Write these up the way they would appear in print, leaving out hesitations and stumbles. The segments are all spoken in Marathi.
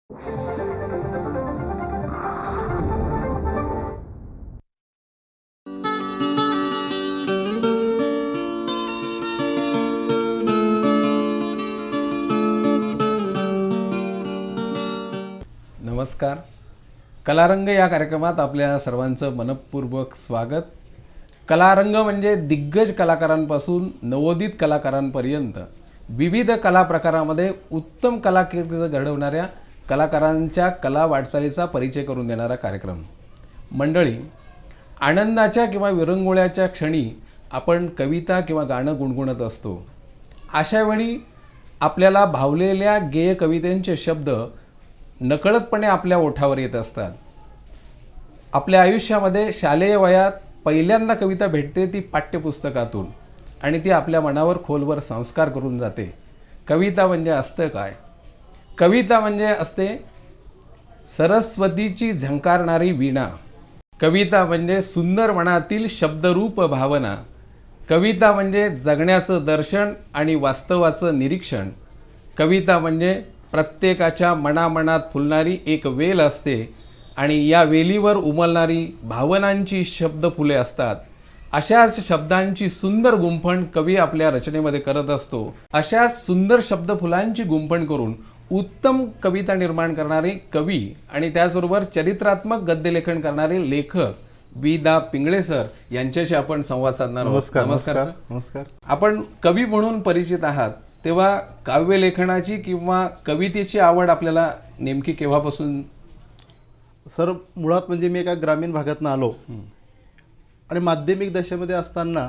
नमस्कार. कलारंग या कार्यक्रमात आपल्या सर्वांचं मनपूर्वक स्वागत. कलारंग म्हणजे दिग्गज कलाकारांपासून नवोदित कलाकारांपर्यंत विविध कला प्रकारामध्ये उत्तम कलाकीर्ती घडवणाऱ्या कलाकारांच्या कला वाटचालीचा परिचय करून देणारा कार्यक्रम. मंडळी, आनंदाच्या किंवा विरंगुळ्याच्या क्षणी आपण कविता किंवा गाणं गुणगुणत असतो. अशावेळी आपल्याला भावलेल्या गेय कवितेंचे शब्द नकळतपणे आपल्या ओठावर येत असतात. आपल्या आयुष्यामध्ये शालेय वयात पहिल्यांदा कविता भेटते ती पाठ्यपुस्तकातून आणि ती आपल्या मनावर खोलवर संस्कार करून जाते. कविता म्हणजे असतं काय? कविता म्हणजे असते सरस्वतीची झंकारणारी वीणा. कविता म्हणजे सुंदर मनातील शब्दरूप भावना. कविता म्हणजे जगण्याचं दर्शन आणि वास्तवाचं निरीक्षण. कविता म्हणजे प्रत्येकाच्या मनामनात फुलणारी एक वेल असते आणि या वेलीवर उमलणारी भावनांची शब्दफुले असतात. अशाच शब्दांची सुंदर गुंफण कवी आपल्या रचनेमध्ये करत असतो. अशाच सुंदर शब्दफुलांची गुंफण करून उत्तम कविता निर्माण करणारे कवी आणि त्याचबरोबर चरित्रात्मक गद्यलेखन करणारे लेखक वि.दा. पिंगळे सर यांच्याशी आपण संवाद साधणार आहोत. नमस्कार. नमस्कार. आपण कवी म्हणून परिचित आहात, तेव्हा काव्यलेखनाची किंवा कवितेची आवड आपल्याला नेमकी केव्हापासून? सर, मुळात म्हणजे मी एका ग्रामीण भागातून आलो आणि माध्यमिक दशेमध्ये असताना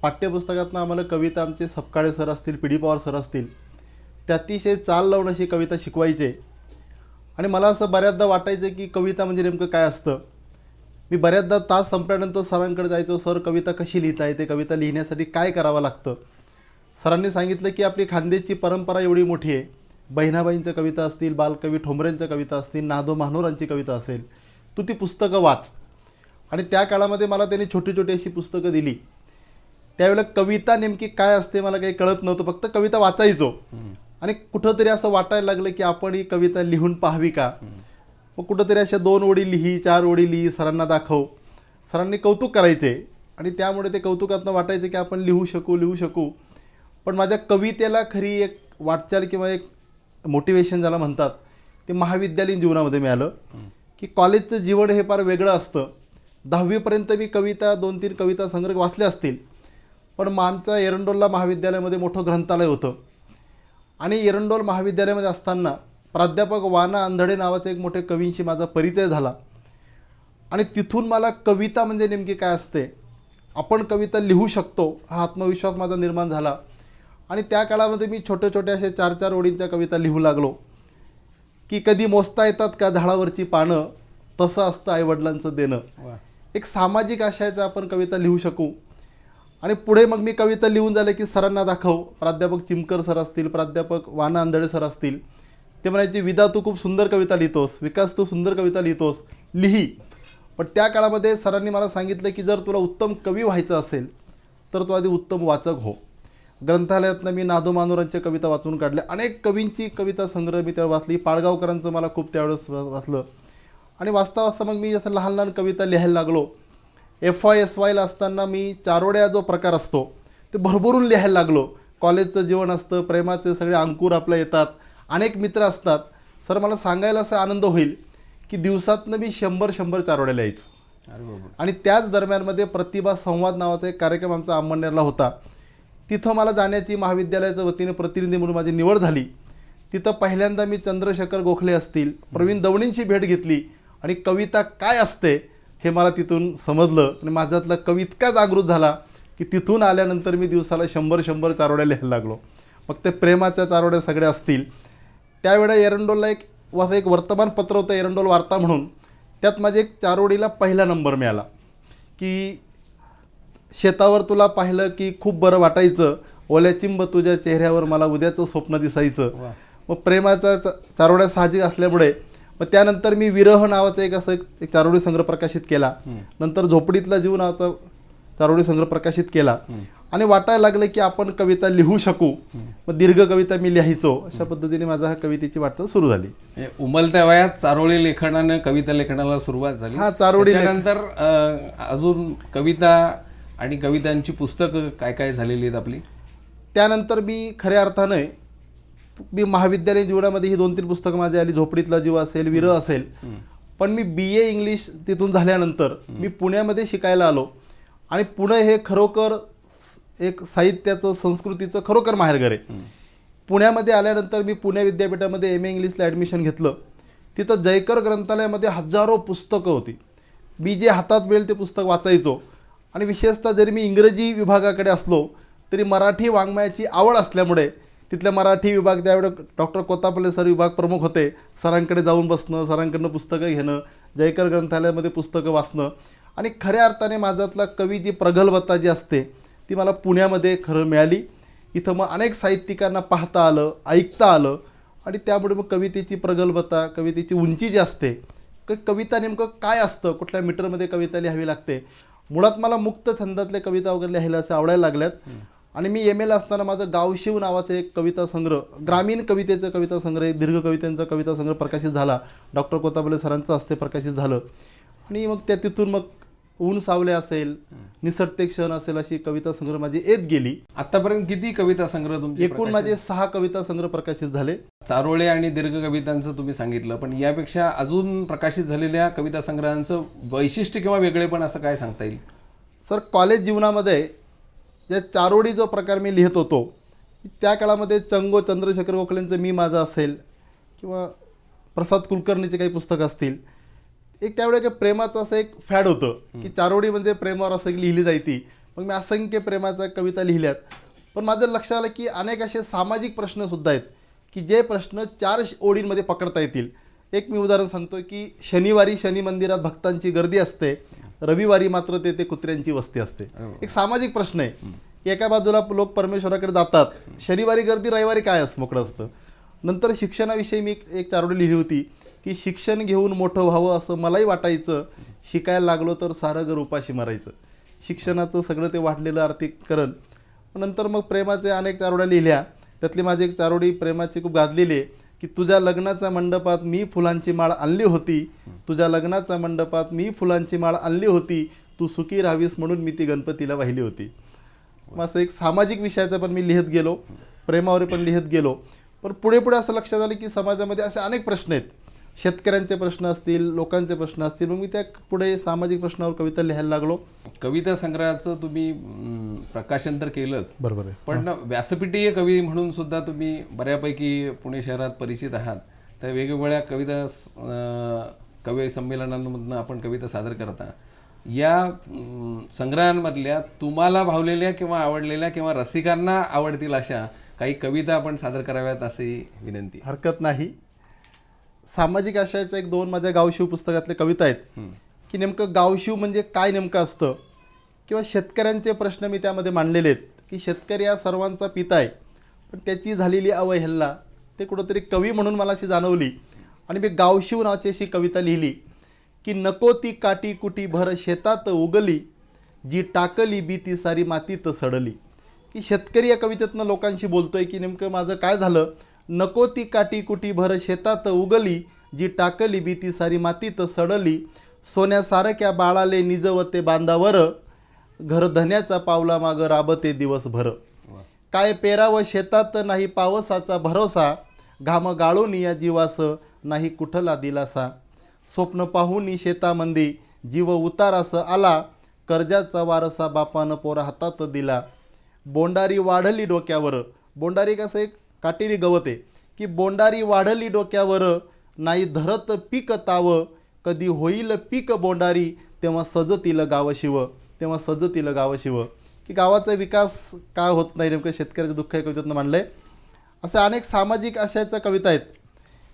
पाठ्यपुस्तकातनं आम्हाला कविता आमचे सपकाळे सर असतील, पी डी पवार सर असतील, ते अतिशय चाल लावून अशी कविता शिकवायचे. आणि मला असं बऱ्याचदा वाटायचं की कविता म्हणजे नेमकं काय असतं. मी बऱ्याचदा तास संपल्यानंतर सरांकडे जायचो, सर कविता कशी लिहिता येते, कविता लिहिण्यासाठी काय करावं लागतं. सरांनी सांगितलं की आपली खानदेशची परंपरा एवढी मोठी आहे. बहिणाबाईंच्या कविता असतील, बालकवी ठोंबरेंच्या कविता असतील, नादो महानोरांची कविता असेल, तू ती पुस्तकं वाच. आणि त्या काळामध्ये मला त्यांनी छोटी छोटी अशी पुस्तकं दिली. त्यावेळेला कविता नेमकी काय असते मला काही कळत नव्हतं, फक्त कविता वाचायचो. आणि कुठंतरी असं वाटायला लागलं की आपण ही कविता लिहून पाहावी का. मग कुठंतरी अशा 2 ओळी लिही, 4 ओळी लिही, सरांना दाखव. सरांनी कौतुक करायचे आणि त्यामुळे ते कौतुकातनं वाटायचं की आपण लिहू शकू. पण माझ्या कवितेला खरी एक वाटचाल किंवा एक मोटिवेशन ज्याला म्हणतात ते महाविद्यालयीन जीवनामध्ये मिळालं. की कॉलेजचं जीवन हे फार वेगळं असतं. 10वीपर्यंत मी कविता 2-3 कविता संग्रह वाचले असतील, पण मग आमच्या एरंडोल महाविद्यालयामध्ये मोठं ग्रंथालय होतं. आणि एरंडोल महाविद्यालयामध्ये असताना प्राध्यापक वाना अंधडे नावाचे एक मोठे कवींशी माझा परिचय झाला. आणि तिथून मला कविता म्हणजे नेमकी काय असते, आपण कविता लिहू शकतो हा आत्मविश्वास माझा निर्माण झाला. आणि त्या काळामध्ये मी छोटे छोटे असे 4-4 ओळींच्या कविता लिहू लागलो. की कधी मोजता येतात का झाडावरची पानं, तसं असतं आईवडिलांचं देणं. एक सामाजिक आशयाचं आपण कविता लिहू शकू. आणि पुढे मग मी कविता लिहून झाले की सरांना दाखव. प्राध्यापक चिमकर सर असतील, प्राध्यापक वाना अंधळे सर असतील, ते म्हणायचे विदा तू खूप सुंदर कविता लिहितोस, विकास तू सुंदर कविता लिहितोस, लिही. पण त्या काळामध्ये सरांनी मला सांगितलं की जर तुला उत्तम कवी व्हायचं असेल तर तू आधी उत्तम वाचक हो. ग्रंथालयातनं मी नादो मानोरांच्या कविता वाचून काढल्या. अनेक कवींची कविता संग्रह मी त्यावेळेस वाचली. पाडगावकरांचं मला खूप त्यावेळेस वाचलं. आणि वाचता वाचता मग मी जसं लहान लहान कविता लिहायला लागलो. FY-SYला असताना मी चारोड्या जो प्रकार असतो ते भरभरून लिहायला लागलो. कॉलेजचं जीवन असतं, प्रेमाचे सगळे अंकुर आपल्या येतात, अनेक मित्र असतात. सर, मला सांगायला असा आनंद होईल की दिवसातनं मी 100 चारोड्या लिहायचो. आणि त्याच दरम्यानमध्ये प्रतिभा संवाद नावाचा एक कार्यक्रम आमचा अंमळनेरला होता. तिथं मला जाण्याची महाविद्यालयाच्या वतीने प्रतिनिधी म्हणून माझी निवड झाली. तिथं पहिल्यांदा मी चंद्रशेखर गोखले असतील, प्रवीण दवणींची भेट घेतली. आणि कविता काय असते हे मला तिथून समजलं. आणि माझ्यातला कवी इतका जागृत झाला की तिथून आल्यानंतर मी दिवसाला 100 चारोड्या लिहायला लागलो. मग ते प्रेमाच्या चारोड्या सगळ्या असतील. त्यावेळेला एरंडोलला एक वर्तमानपत्र होतं, एरंडोल वार्ता म्हणून. त्यात माझे एक चारोडीला पहिला नंबर मिळाला की शेतावर तुला पाहिलं की खूप बरं वाटायचं, ओल्या चिंब तुझ्या चेहऱ्यावर मला उद्याचं स्वप्न दिसायचं. मग प्रेमाचा चारोड्या साहजिक असल्यामुळे मग त्यानंतर मी विरह नावाचा एक असं एक चारोळी संग्रह प्रकाशित केला. नंतर झोपडीतला जीव नावाचा चारोळी संग्रह प्रकाशित केला आणि वाटायला लागलं की आपण कविता लिहू शकू. मग दीर्घ कविता मी लिहायचो. अशा पद्धतीने माझा हा कवितेची वाटचाल सुरू झाली. म्हणजे उमलत्या वयात चारोळी लेखनानं कविता लेखनाला सुरुवात झाली. हा, चारोळी त्यानंतर अजून कविता आणि कवितांची पुस्तकं काय काय झालेली आहेत आपली? त्यानंतर मी खऱ्या अर्थानं मी महाविद्यालयीन जीवनामध्ये ही 2-3 पुस्तकं माझी आली. झोपडीतला जीव असेल, विरह असेल. पण मी BA इंग्लिश तिथून झाल्यानंतर मी पुण्यामध्ये शिकायला आलो आणि पुणे हे खरोखर एक साहित्याचं, संस्कृतीचं खरोखर माहेरघर आहे. पुण्यामध्ये आल्यानंतर मी पुणे विद्यापीठामध्ये MA इंग्लिशला ॲडमिशन घेतलं. तिथं जयकर ग्रंथालयामध्ये हजारो पुस्तकं होती. मी जे हातात मिळेल ते पुस्तक वाचायचो आणि विशेषतः जरी मी इंग्रजी विभागाकडे असलो तरी मराठी वाङ्मयाची आवड असल्यामुळे तिथल्या मराठी विभाग, त्यावेळेस डॉक्टर कोतापल्ले सर विभाग प्रमुख होते, सरांकडे जाऊन बसणं, सरांकडनं पुस्तकं घेणं, जयकर ग्रंथालयामध्ये पुस्तकं वाचणं आणि खऱ्या अर्थाने माझ्यातला कवी जी प्रगल्भता जी असते ती मला पुण्यामध्ये खरं मिळाली. इथं मग अनेक साहित्यिकांना पाहता आलं, ऐकता आलं आणि त्यामुळे मग कवितेची प्रगल्भता, कवितेची उंची जी असते, कविता नेमकं काय असतं, कुठल्या मीटरमध्ये कविता लिहावी लागते, मुळात मला मुक्त छंदातल्या कविता वगैरे लिहायला असं आवडायला लागल्यात. आणि मी MAला असताना माझं गावशिव नावाचं एक कविता संग्रह, ग्रामीण कवितेचं कविता संग्रह, एक दीर्घ कवितांचा कविता संग्रह प्रकाशित झाला. डॉक्टर कोतापल्ले सरांचं हस्ते प्रकाशित झालं आणि मग तिथून मग ऊन सावले असेल, निसटते क्षण असेल, अशी कविता संग्रह माझी येत गेली. आतापर्यंत किती कविता संग्रह तुमचे? एकूण माझे 6 कविता संग्रह प्रकाशित झाले. चारोळे आणि दीर्घ कवितांचं तुम्ही सांगितलं, पण यापेक्षा अजून प्रकाशित झालेल्या कविता संग्रहांचं वैशिष्ट्य किंवा वेगळेपण असं काय सांगता येईल? सर, कॉलेज जीवनामध्ये जे चारोळी जो प्रकार मी लिहित होतो त्या काळामध्ये चंगो चंद्रशेखर गोखलेंचं मी माझं असेल किंवा प्रसाद कुलकर्णीचे काही पुस्तकं असतील, एक त्यावेळेस एक प्रेमाचं असं एक फॅड होतं की चारोळी म्हणजे प्रेमावर असं लिहिली जायची. मग मी असंख्य प्रेमाच्या कविता लिहिल्यात. पण माझं लक्षात आलं की अनेक असे सामाजिक प्रश्नसुद्धा आहेत की जे प्रश्न 4 ओळींमध्ये पकडता येतील. एक मी उदाहरण सांगतो की शनिवारी शनी मंदिरात भक्तांची गर्दी असते, रविवारी मात्र तेथे कुत्र्यांची वस्ती असते. एक सामाजिक प्रश्न आहे की एका बाजूला लोक परमेश्वराकडे जातात, शनिवारी गर्दी, रविवारी काय असतं, मोकळं असतं. नंतर शिक्षणाविषयी मी एक चारोळी लिहिली होती की शिक्षण घेऊन मोठं व्हावं असं मलाही वाटायचं, शिकायला लागलो तर सारं घर उपाशी मारायचं. शिक्षणाचं सगळं ते वाढलेलं आर्थिककरण. नंतर मग प्रेमाचे अनेक चारोळ्या लिहिल्या. त्यातली माझी एक चारोळी प्रेमाची खूप गाजलेली आहे की तुझ्या लग्नाच्या मंडपात मी फुलांची माळ आणली होती, तुझ्या लग्नाच्या मंडपात मी फुलांची माळ आणली होती, तू सुखी राहावीस म्हणून मी ती गणपतीला वाहिली होती. मग असं एक सामाजिक विषयाचं पण मी लिहित गेलो, प्रेमावर पण लिहित गेलो. पण पुढे पुढे असं लक्षात आलं की समाजामध्ये असे अनेक प्रश्न आहेत, शेतकऱ्यांचे प्रश्न असतील, लोकांचे प्रश्न असतील. मग मी त्या पुढे सामाजिक प्रश्नावर कविता लिहायला लागलो. कविता संग्रहाचं तुम्ही प्रकाशन तर केलंच, बरोबर आहे. पण व्यासपीठीय कवी म्हणून सुद्धा तुम्ही बऱ्यापैकी पुणे शहरात परिचित आहात. त्या वेगवेगळ्या कविता कवी संमेलनांमधून आपण कविता सादर करता. या संग्रहांमधल्या तुम्हाला भावलेल्या किंवा आवडलेल्या किंवा रसिकांना आवडतील अशा काही कविता आपण सादर कराव्यात अशी विनंती. हरकत नाही. सामाजिक आशयाच्या 1-2 माझ्या गावशिव पुस्तकातल्या कविता आहेत की नेमकं गावशिव म्हणजे काय नेमकं असतं, किंवा शेतकऱ्यांचे प्रश्न मी त्यामध्ये मांडलेले आहेत की शेतकरी हा सर्वांचा पिता आहे, पण त्याची झालेली अवहेलना ते कुठंतरी कवी म्हणून मला अशी जाणवली आणि मी गावशिव नावाची अशी कविता लिहिली की नको ती काटी कुटी भर शेतात उगली, जी टाकली बी ती सारी मातीत सडली. की शेतकरी या कवितेतनं लोकांशी बोलतोय की नेमकं माझं काय झालं. नको ती काटी कुटी भर शेतात उगली, जी टाकली बी ती सारी मातीत सडली, सोन्यासारख्या बाळाले निजवते बांधावर, घर धन्याचा पावला माग राबते दिवसभर. काय पेरावं शेतात नाही पावसाचा भरोसा, घाम गाळून या जीवास नाही कुठला दिलासा, स्वप्न पाहून शेतामंदी जीव उतारास आला, कर्जाचा वारसा बापानं पोरा हातात दिला. बोंडारी वाढली डोक्यावर, बोंडारी कसं एक काटेरी गवत आहे की बोंडारी वाढली डोक्यावर, नाही धरत पीक ताव, कधी होईल पीक बोंडारी, तेव्हा सजतील गाव शिव, तेव्हा सजतील गाव शिव. की गावाचा विकास काय होत नाही, नेमकं शेतकऱ्याचं दुःख या कवितेतनं मांडलं आहे. असे अनेक सामाजिक आशयाच्या कविता आहेत.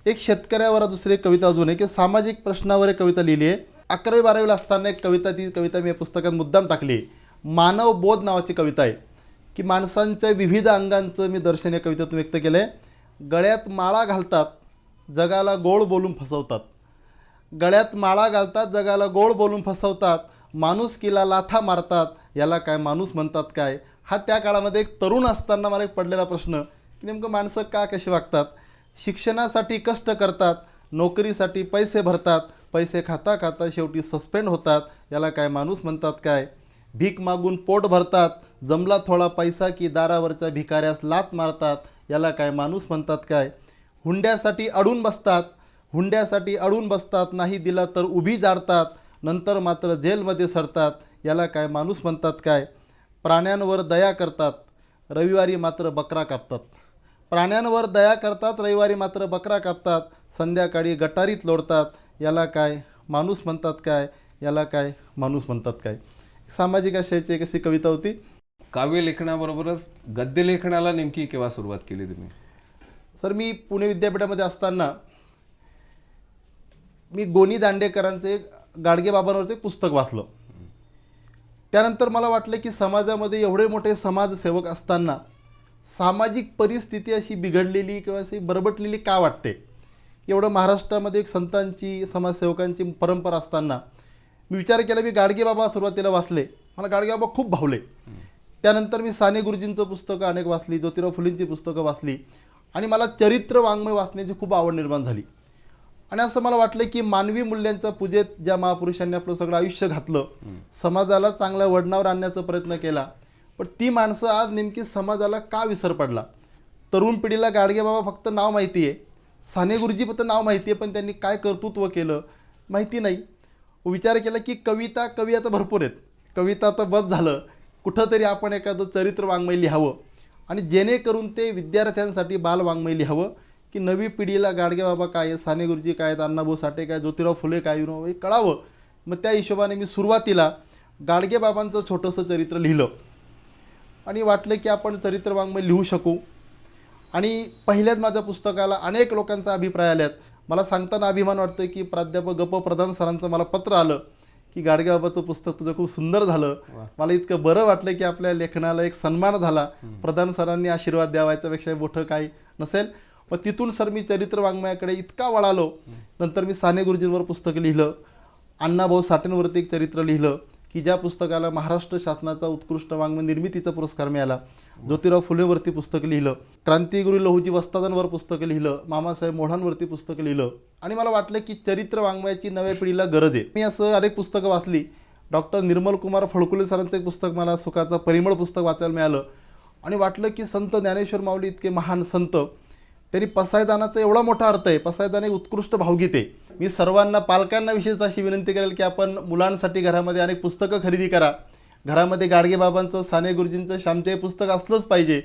एक शेतकऱ्यावर दुसरी एक कविता अजून आहे की सामाजिक प्रश्नावर एक कविता लिहिली आहे. 11वी-12वीला असताना एक कविता, ती कविता मी या पुस्तकात मुद्दाम टाकली. मानव बोध नावाची कविता आहे की माणसांच्या विविध अंगांचं मी दर्शन या कवितेतून व्यक्त केलं आहे. गळ्यात माळा घालतात, जगाला गोड बोलून फसवतात. गळ्यात माळा घालतात, जगाला गोड बोलून फसवतात, माणुसकीला लाथा मारतात, याला काय माणूस म्हणतात काय? हा त्या काळामध्ये एक तरुण असताना मला एक पडलेला प्रश्न की नेमकं माणसं का कशी वागतात? शिक्षणासाठी कष्ट करतात, नोकरीसाठी पैसे भरतात, पैसे खाता खाता शेवटी सस्पेंड होतात, याला काय माणूस म्हणतात काय? भीक मागून पोट भरतात, जमला थोडा पैसा की दारावरच्या भिकाऱ्यास लात मारतात, याला काय माणूस म्हणतात काय? हुंड्यासाठी अडून बसतात, नाही दिला तर उभी जाडतात, नंतर मात्र जेलमध्ये सरतात, याला काय माणूस म्हणतात काय? प्राण्यांवर दया करतात, रविवारी मात्र बकरा कापतात. प्राण्यांवर दया करतात, रविवारी मात्र बकरा कापतात, संध्याकाळी गटारीत लोळतात, याला काय माणूस म्हणतात काय? याला काय माणूस म्हणतात काय? सामाजिक आशयाची एक अशी कविता होती. काव्य लेखनाबरोबरच गद्य लेखनाला नेमकी केव्हा सुरुवात केली तुम्ही? सर, मी पुणे विद्यापीठामध्ये असताना मी गोनी दांडेकरांचे गाडगेबाबांवरचे पुस्तक वाचलं. त्यानंतर मला वाटलं की समाजामध्ये एवढे मोठे समाजसेवक असताना सामाजिक परिस्थिती अशी बिघडलेली किंवा अशी बरबटलेली का वाटते? एवढं महाराष्ट्रामध्ये एक संतांची, समाजसेवकांची परंपरा असताना मी विचार केला. मी गाडगेबाबा सुरुवातीला वाचले, मला गाडगेबाबा खूप भावले. त्यानंतर मी साने गुरुजींचं पुस्तकं अनेक वाचली, ज्योतिराव फुलेंची पुस्तकं वाचली आणि मला चरित्र वाङ्मय वाचण्याची खूप आवड निर्माण झाली. आणि असं मला वाटलं की मानवी मूल्यांच्या पूजेत ज्या महापुरुषांनी आपलं सगळं आयुष्य घातलं, समाजाला चांगल्या वळणावर आणण्याचा प्रयत्न केला, पण ती माणसं आज नेमकी समाजाला का विसर पडला? तरुण पिढीला गाडगेबाबा फक्त नाव माहिती आहे, साने गुरुजी फक्त नाव माहिती आहे, पण त्यांनी काय कर्तृत्व केलं माहिती नाही. विचार केला की कवी आता भरपूर आहेत, कविता आता बस झालं, कुठंतरी आपण एखादं चरित्र वाङ्मय लिहावं आणि जेणेकरून ते विद्यार्थ्यांसाठी बालवाङ्मय लिहावं की नवी पिढीला गाडगेबाबा काय आहे, साने गुरुजी काय आहेत, अण्णाभाऊ साठे काय, ज्योतिराव फुले काय, हे कळावं. मग त्या हिशोबाने मी सुरुवातीला गाडगेबाबांचं छोटंसं चरित्र लिहिलं आणि वाटलं की आपण चरित्र वाङ्मय लिहू शकू. आणि पहिल्याच माझ्या पुस्तकाला अनेक लोकांचा अभिप्राय आल्यात. मला सांगताना अभिमान वाटतो की प्राध्यापक ग.प. प्रधान सरांचं मला पत्र आलं की गाडगेबाबाचं पुस्तक तुझं खूप सुंदर झालं. मला इतकं बरं वाटलं की आपल्या लेखनाला एक सन्मान झाला. प्रधान सरांनी आशीर्वाद द्यावायच्यापेक्षा मोठं काही नसेल. मग तिथून सर मी चरित्र वाङ्मयाकडे इतका वळालो. नंतर मी साने गुरुजींवर पुस्तकं लिहिलं, अण्णाभाऊ साठेंवरती एक चरित्र लिहिलं की ज्या पुस्तकाला महाराष्ट्र शासनाचा उत्कृष्ट वाङ्मय निर्मितीचा पुरस्कार मिळाला. ज्योतिराव फुलेवरती पुस्तक लिहिलं, क्रांतिगुरू लहुजी वस्तादांवर पुस्तकं लिहिलं, मामासाहेब मोढांवरती पुस्तकं लिहिलं. आणि मला वाटलं की चरित्र वाङ्मयाची नव्या पिढीला गरज आहे. मी असं अनेक पुस्तकं वाचली. डॉक्टर निर्मल कुमार फडकुले सरांचं एक पुस्तक मला सुखाचा परिमळ पुस्तक वाचायला मिळालं आणि वाटलं की संत ज्ञानेश्वर माऊली इतके महान संत, त्यांनी पसायदानाचा एवढा मोठा अर्थ आहे. पसायदान एक उत्कृष्ट भावगीत आहे. मी सर्वांना, पालकांना विशेषतः अशी विनंती करेल की आपण मुलांसाठी घरामध्ये अनेक पुस्तकं खरेदी करा. घरामध्ये गाडगेबाबांचं, साने गुरुजींचं, श्यामचे पुस्तक असलंच पाहिजे.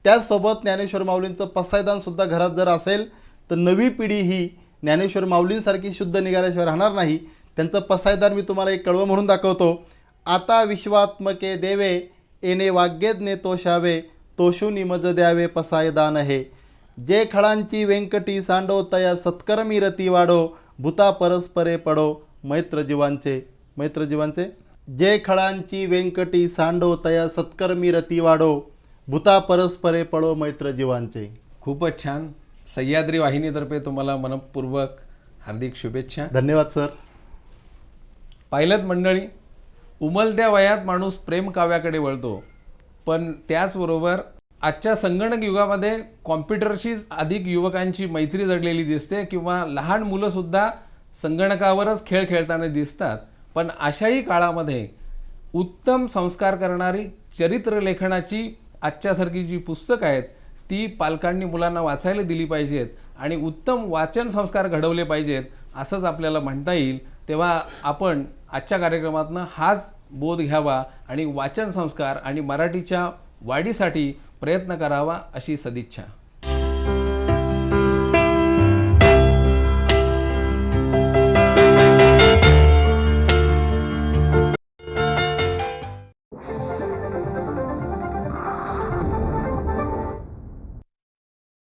त्याचसोबत ज्ञानेश्वर माऊलींचं पसायदानसुद्धा घरात जर असेल तर नवी पिढी ही ज्ञानेश्वर माऊलींसारखी शुद्ध निघाल्याशिवाय राहणार नाही. त्यांचं पसायदान मी तुम्हाला एक कडवं म्हणून दाखवतो. आता विश्वात्मके देवे, येणे वाग्यज्ञे तोषावे, तोषुनी मज द्यावे पसायदान हे. जे खळांची व्यंकटी सांडो, तया सत्कर्मी रती वाढो, भूता परस्परे पडो मैत्र जीवांचे. जे खळांची व्यंकटी सांडो, तया सत्कर्मी रती वाढो, भूता परस्परे पडो मैत्र जीवांचे. खूपच छान. सह्याद्री वाहिनीतर्फे तुम्हाला मनपूर्वक हार्दिक शुभेच्छा. धन्यवाद सर. पाहिलंत मंडळी, उमलत्या वयात माणूस प्रेम काव्याकडे वळतो, पण त्याचबरोबर आजच्या संगणक युगामध्ये कॉम्प्युटरशीच अधिक युवकांची मैत्री जडलेली दिसते किंवा लहान मुलंसुद्धा संगणकावरच खेळ खेळताना दिसतात. पण अशाही काळामध्ये उत्तम संस्कार करणारी चरित्र लेखनाची आजच्यासारखी जी पुस्तकं आहेत ती पालकांनी मुलांना वाचायला दिली पाहिजेत आणि उत्तम वाचन संस्कार घडवले पाहिजेत असंच आपल्याला म्हणता येईल. तेव्हा आपण आजच्या कार्यक्रमातनं हाच बोध घ्यावा आणि वाचन संस्कार आणि मराठीच्या वाढीसाठी प्रयत्न करावा अशी सदिच्छा.